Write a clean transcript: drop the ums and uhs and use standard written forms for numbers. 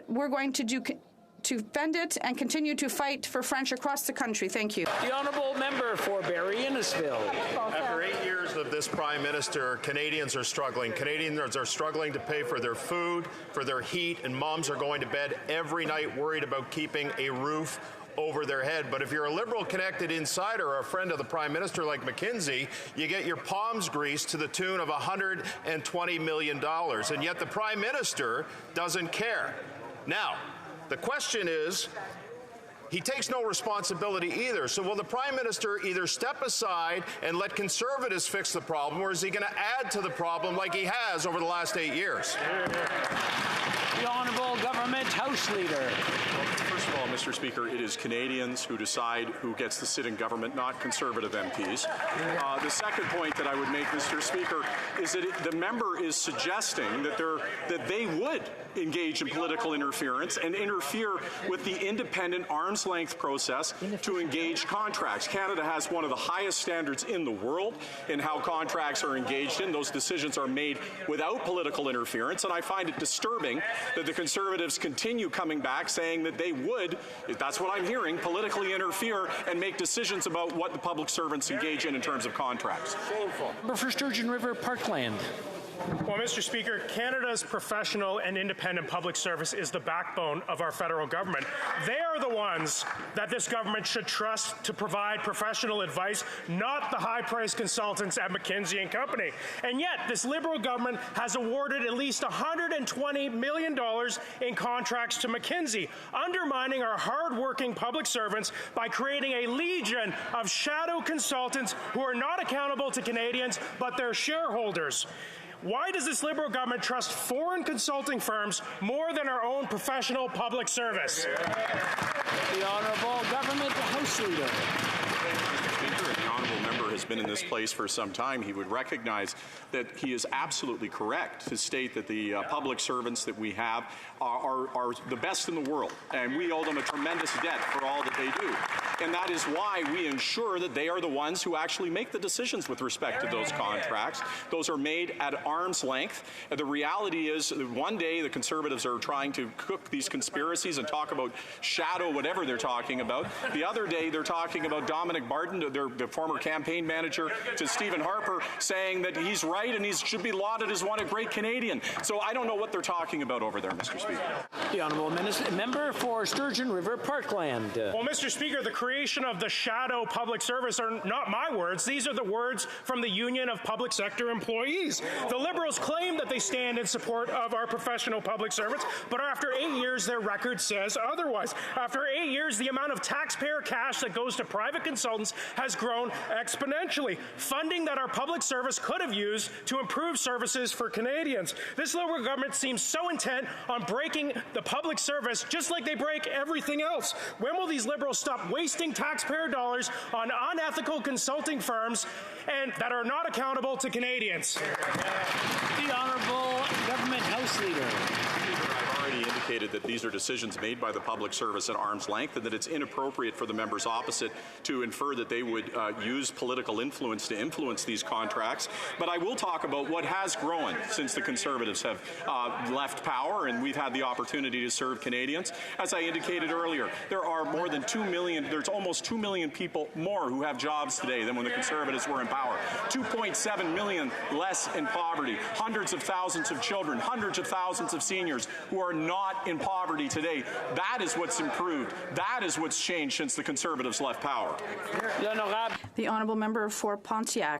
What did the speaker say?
We're going to defend it and continue to fight for French across the country. Thank you. The honourable member for Barrie-Innisfil. After 8 years of this Prime Minister, Canadians are struggling. Canadians are struggling to pay for their food, for their heat, and moms are going to bed every night worried about keeping a roof over their head. But if you're a Liberal connected insider or a friend of the Prime Minister like McKinsey, you get your palms greased to the tune of $120 million. And yet the Prime Minister doesn't care. Now, the question is, he takes no responsibility either. So will the Prime Minister either step aside and let Conservatives fix the problem, or is he going to add to the problem like he has over the last 8 years? The Honourable Government House Leader. First of all, Mr. Speaker, it is Canadians who decide who gets to sit in government, not Conservative MPs. The second point that I would make, Mr. Speaker, is that the member is suggesting that they would engage in political interference and interfere with the independent arm's-length process to engage contracts. Canada has one of the highest standards in the world in how contracts are engaged in. Those decisions are made without political interference, and I find it disturbing that the Conservatives continue coming back saying that they would, that's what I'm hearing, politically interfere and make decisions about what the public servants engage in terms of contracts. Member for Sturgeon River Parkland. Well, Mr. Speaker, Canada's professional and independent public service is the backbone of our federal government. They are the ones that this government should trust to provide professional advice, not the high-priced consultants at McKinsey and Company. And yet, this Liberal government has awarded at least $120 million in contracts to McKinsey, undermining our hard-working public servants by creating a legion of shadow consultants who are not accountable to Canadians, but their shareholders. Why does this Liberal government trust foreign consulting firms more than our own professional public service? The Honourable Government House Leader. Speaker, the honourable member has been in this place for some time. He would recognize that he is absolutely correct to state that the public servants that we have are the best in the world, and we owe them a tremendous debt for all that they do. And that is why we ensure that they are the ones who actually make the decisions with respect to those contracts. Those are made at arm's length. The reality is that one day the Conservatives are trying to cook these conspiracies and talk about shadow whatever they're talking about. The other day they're talking about Dominic Barton, the former campaign manager to Stephen Harper, saying that he's right and he should be lauded as one a great Canadian. So I don't know what they're talking about over there, Mr. Speaker. The Honourable Member for Sturgeon River Parkland. Well, Mr. Speaker, the creation of the shadow public service are not my words. These are the words from the Union of Public Sector Employees. The Liberals claim that they stand in support of our professional public servants, but after 8 years, their record says otherwise. After 8 years, the amount of taxpayer cash that goes to private consultants has grown exponentially, funding that our public service could have used to improve services for Canadians. This Liberal government seems so intent on breaking the public service just like they break everything else. When will these Liberals stop wasting taxpayer dollars on unethical consulting firms and that are not accountable to Canadians? The Honourable Government House Leader. I've already indicated that these are decisions made by the public service at arm's length and that it's inappropriate for the members opposite to infer that they would use political influence to influence these contracts. But I will talk about what has grown since the Conservatives have left power and we've had the opportunity to serve Canadians. As I indicated earlier, there are more than 2 million, there's almost 2 million people more who have jobs today than when the Conservatives were in power. 2.7 million less in poverty, hundreds of thousands of children, hundreds of thousands of seniors who are not in poverty today. That is what's improved. That is what's changed since the Conservatives left power. The Honourable Member for Pontiac.